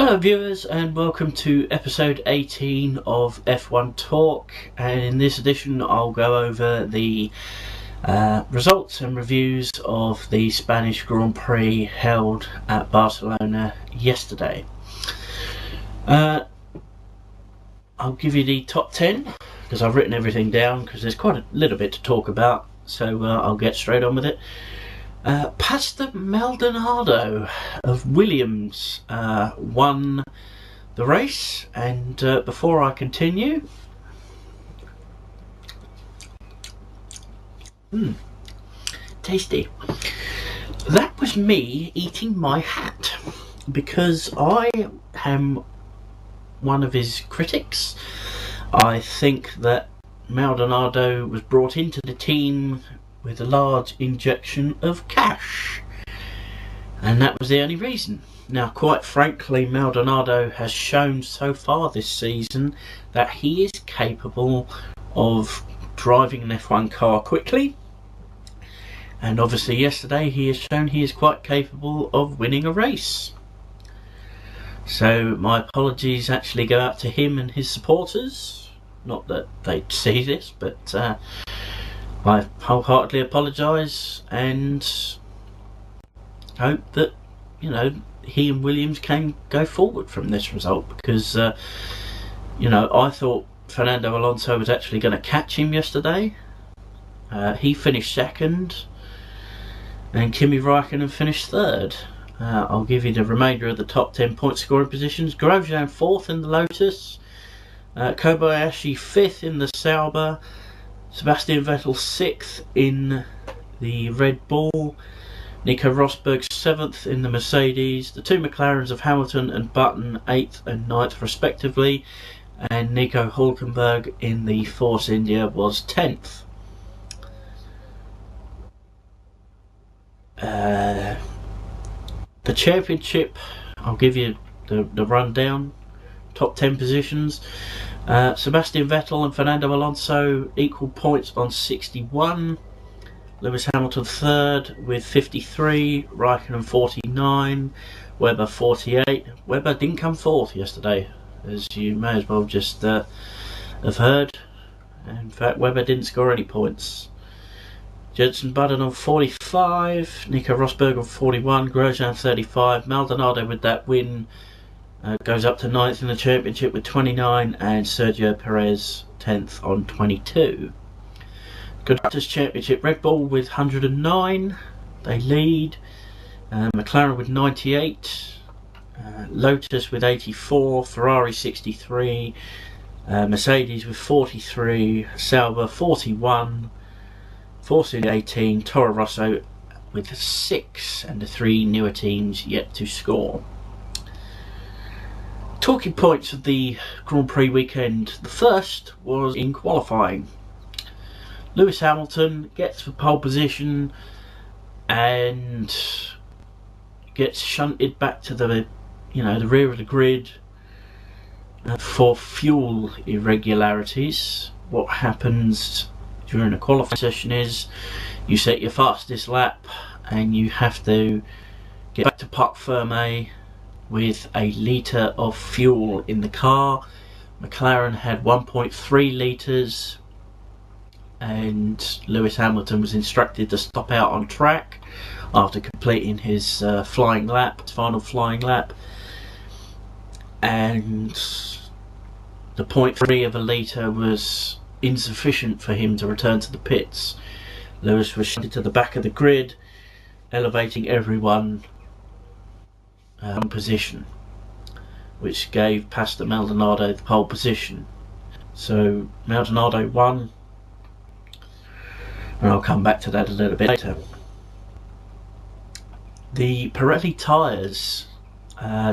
Hello viewers, and welcome to episode 18 of F1 Talk, and in this edition I'll go over the results and reviews of the Spanish Grand Prix held at Barcelona yesterday. I'll give you the top 10 because I've written everything down because there's quite a little bit to talk about, so I'll get straight on with it. Pastor Maldonado of Williams won the race, and before I continue, tasty. That was me eating my hat because I am one of his critics. I think that Maldonado was brought into the team with a large injection of cash, and that was the only reason. Now, quite frankly, Maldonado has shown so far this season that he is capable of driving an F1 car quickly, and obviously yesterday he has shown he is quite capable of winning a race. So my apologies actually go out to him and his supporters. Not that they'd see this, but I wholeheartedly apologise and hope that, you know, he and Williams can go forward from this result, because you know, I thought Fernando Alonso was actually going to catch him yesterday. He finished second and Kimi Raikkonen finished third. I'll give you the remainder of the top 10 point scoring positions. Grosjean fourth in the Lotus, Kobayashi fifth in the Sauber, Sebastian Vettel 6th in the Red Bull, Nico Rosberg 7th in the Mercedes, the two McLarens of Hamilton and Button 8th and 9th respectively, and Nico Hülkenberg in the Force India was 10th. The championship, I'll give you the rundown. Top 10 positions. Sebastian Vettel and Fernando Alonso equal points on 61. Lewis Hamilton third with 53. Raikkonen 49. Webber 48. Webber didn't come fourth yesterday, as you may as well just have heard. In fact, Webber didn't score any points. Jenson Button on 45. Nico Rosberg on 41. Grosjean 35. Maldonado with that win goes up to 9th in the championship with 29, and Sergio Perez 10th on 22. Constructors' Championship, Red Bull with 109, they lead. McLaren with 98, Lotus with 84, Ferrari 63, Mercedes with 43, Sauber 41, Force India 18, Toro Rosso with 6, and the three newer teams yet to score. Talking points of the Grand Prix weekend. The first was in qualifying. Lewis Hamilton gets the pole position and gets shunted back to the rear of the grid for fuel irregularities. What happens during a qualifying session is you set your fastest lap and you have to get back to Parc Fermé with a litre of fuel in the car. McLaren had 1.3 litres, and Lewis Hamilton was instructed to stop out on track after completing his final flying lap, and the 0.3 of a litre was insufficient for him to return to the pits. Lewis was shunted to the back of the grid, elevating everyone position, which gave Pastor Maldonado the pole position. So Maldonado won, and I'll come back to that a little bit later. The Pirelli tyres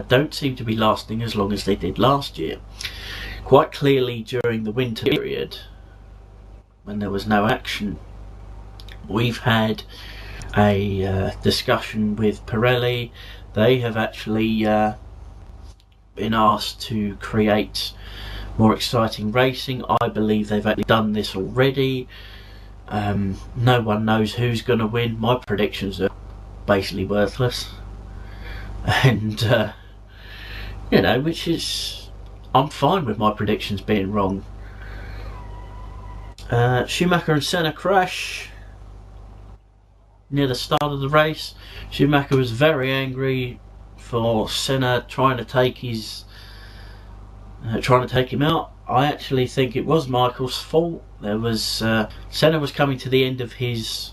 don't seem to be lasting as long as they did last year. Quite clearly during the winter period, when there was no action, we've had a discussion with Pirelli. They have actually been asked to create more exciting racing. I believe they've actually done this already. No one knows who's going to win. My predictions are basically worthless. And You know, which is, I'm fine with my predictions being wrong. Schumacher and Senna crash near the start of the race. Schumacher was very angry for Senna trying to take him out. I actually think it was Michael's fault. There was Senna was coming to the end of his,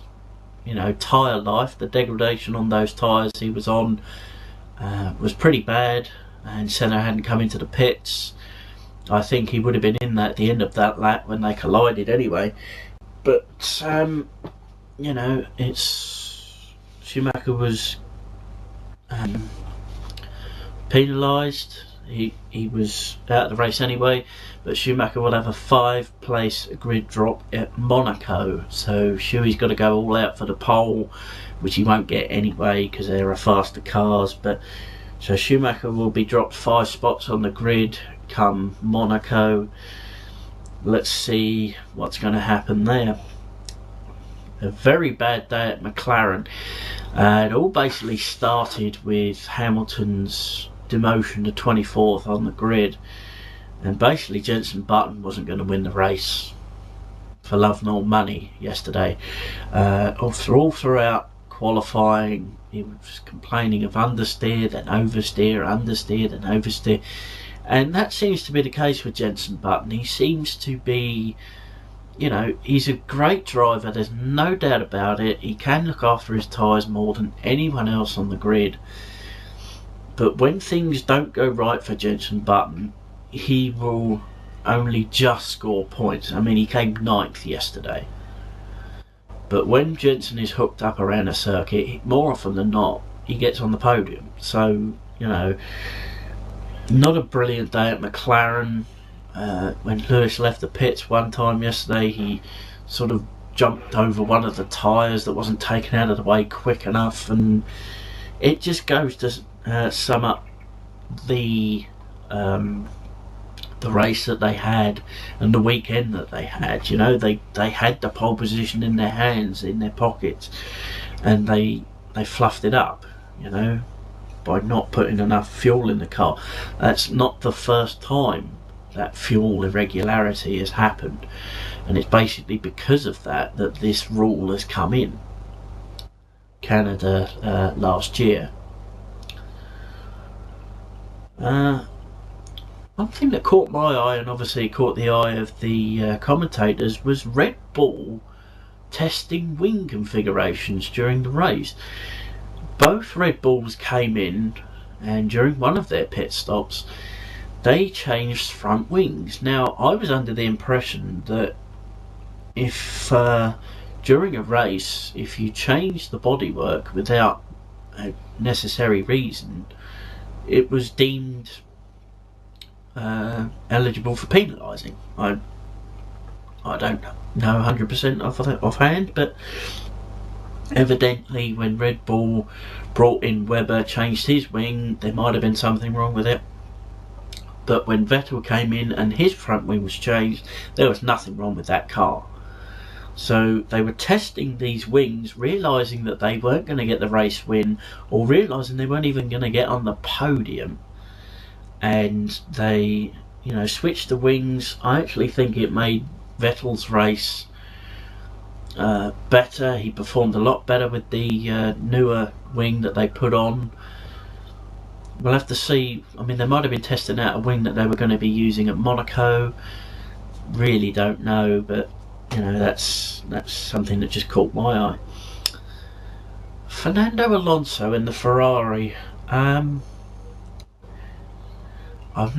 tyre life. The degradation on those tyres he was on was pretty bad, and Senna hadn't come into the pits. I think he would have been in at the end of that lap when they collided anyway. But Schumacher was penalised. He was out of the race anyway, but Schumacher will have a 5-place grid drop at Monaco. So Schuey's got to go all out for the pole, which he won't get anyway because there are faster cars. But so Schumacher will be dropped 5 spots on the grid come Monaco. Let's see what's going to happen there. A very bad day at McLaren. It all basically started with Hamilton's demotion to 24th on the grid, and basically Jenson Button wasn't going to win the race for love nor money yesterday. All throughout qualifying he was complaining of understeer, then oversteer, understeer, then oversteer, and that seems to be the case with Jenson Button. He seems to be, he's a great driver, there's no doubt about it. He can look after his tyres more than anyone else on the grid. But when things don't go right for Jenson Button, he will only just score points. I mean, he came 9th yesterday. But when Jenson is hooked up around a circuit, more often than not, he gets on the podium. So, not a brilliant day at McLaren. When Lewis left the pits one time yesterday, he sort of jumped over one of the tyres that wasn't taken out of the way quick enough, and it just goes to sum up the race that they had and the weekend that they had. They had the pole position in their hands, in their pockets, and they fluffed it up, by not putting enough fuel in the car. That's not the first time that fuel irregularity has happened, and it's basically because of that this rule has come in Canada last year. One thing that caught my eye, and obviously caught the eye of the commentators, was Red Bull testing wing configurations during the race. Both Red Bulls came in, and during one of their pit stops they changed front wings. Now, I was under the impression that if during a race, if you change the bodywork without a necessary reason, it was deemed eligible for penalising. I don't know 100% offhand, but evidently when Red Bull brought in Webber, changed his wing, there might have been something wrong with it. But when Vettel came in and his front wing was changed, there was nothing wrong with that car. So they were testing these wings, realising that they weren't going to get the race win, or realising they weren't even going to get on the podium. And they, switched the wings. I actually think it made Vettel's race better. He performed a lot better with the newer wing that they put on. We'll have to see. I mean, they might have been testing out a wing that they were going to be using at Monaco. Really don't know, but that's something that just caught my eye. Fernando Alonso in the Ferrari. I've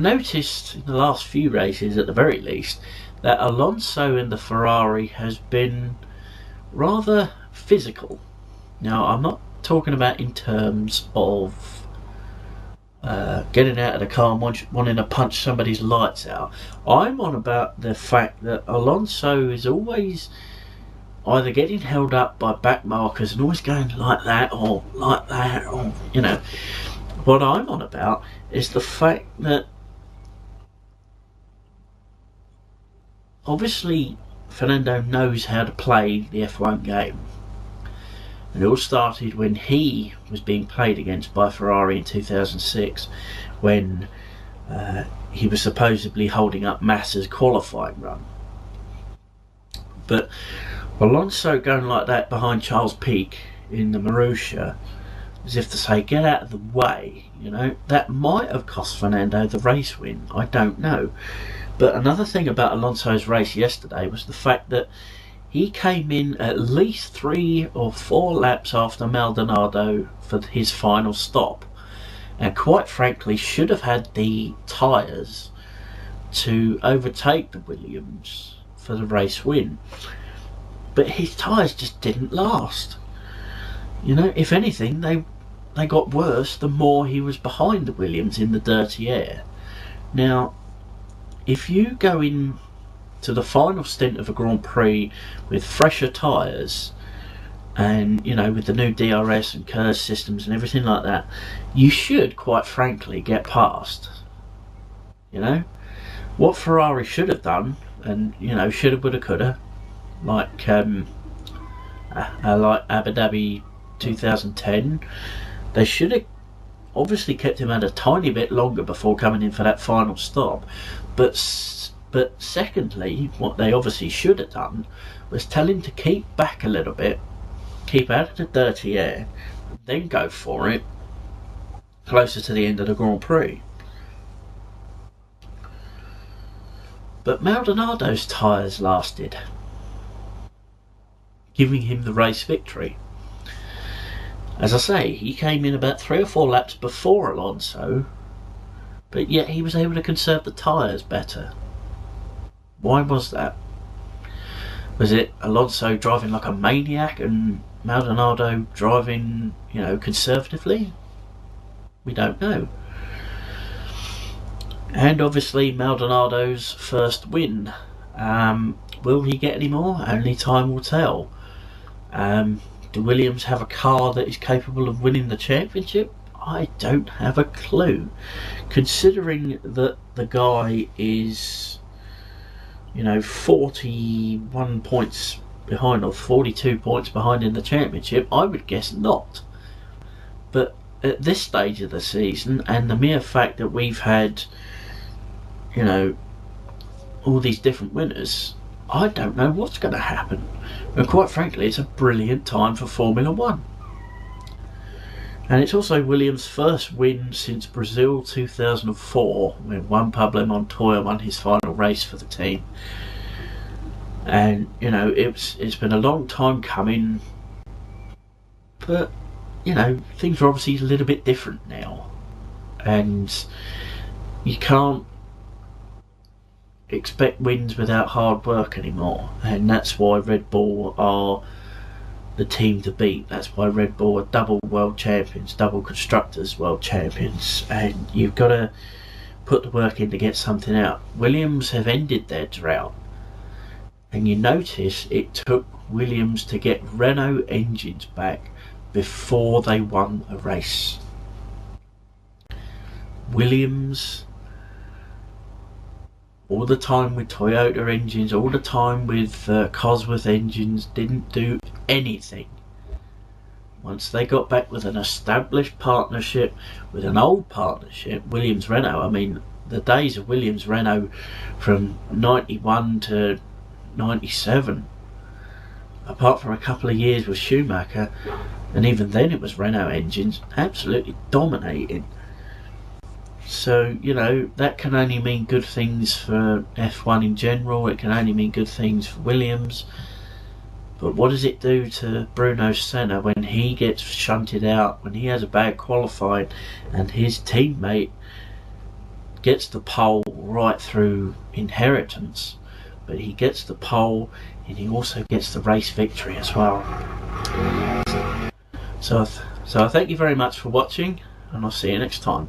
noticed in the last few races, at the very least, that Alonso in the Ferrari has been rather physical. Now, I'm not talking about in terms of getting out of the car and wanting to punch somebody's lights out. I'm on about the fact that Alonso is always either getting held up by back markers and always going like that or like that, or What I'm on about is the fact that obviously Fernando knows how to play the F1 game. It all started when he was being played against by Ferrari in 2006, when he was supposedly holding up Massa's qualifying run. But Alonso going like that behind Charles Pic in the Marussia, as if to say, get out of the way, you know, that might have cost Fernando the race win. I don't know. But another thing about Alonso's race yesterday was the fact that he came in at least 3 or 4 laps after Maldonado for his final stop, and quite frankly should have had the tyres to overtake the Williams for the race win. But his tyres just didn't last. You know, if anything, they got worse the more he was behind the Williams in the dirty air. Now, if you go in to the final stint of a Grand Prix with fresher tyres, and, you know, with the new DRS and KERS systems and everything like that, you should, quite frankly, get past. You know? What Ferrari should have done, and, you know, shoulda, woulda, coulda, like Abu Dhabi 2010, they should have obviously kept him out a tiny bit longer before coming in for that final stop. But secondly, what they obviously should have done was tell him to keep back a little bit, keep out of the dirty air, then go for it closer to the end of the Grand Prix. But Maldonado's tyres lasted, giving him the race victory. As I say, he came in about 3 or 4 laps before Alonso, but yet he was able to conserve the tyres better. Why was that? Was it Alonso driving like a maniac and Maldonado driving, you know, conservatively? We don't know. And obviously Maldonado's first win. Will he get any more? Only time will tell. Do Williams have a car that is capable of winning the championship? I don't have a clue. Considering that the guy is, you know, 41 points behind or 42 points behind in the championship, I would guess not. But at this stage of the season, and the mere fact that we've had, you know, all these different winners, I don't know what's going to happen. And quite frankly, it's a brilliant time for Formula One. And it's also Williams' first win since Brazil 2004, when Juan Pablo Montoya won his final race for the team. And, you know, it's been a long time coming, but, you know, things are obviously a little bit different now. And you can't expect wins without hard work anymore, and that's why Red Bull are the team to beat. That's why Red Bull are double world champions, double constructors world champions, and you've got to put the work in to get something out. Williams have ended their drought, and you notice it took Williams to get Renault engines back before they won a race. Williams, all the time with Toyota engines, all the time with Cosworth engines, didn't do anything. Once they got back with an established partnership, with an old partnership, Williams-Renault, I mean, the days of Williams-Renault from 91 to 97, apart from a couple of years with Schumacher, and even then it was Renault engines, absolutely dominating. So, you know, that can only mean good things for F1 in general. It can only mean good things for Williams. But what does it do to Bruno Senna when he gets shunted out, when he has a bad qualifying and his teammate gets the pole right through inheritance, but he gets the pole and he also gets the race victory as well. So I thank you very much for watching, and I'll see you next time.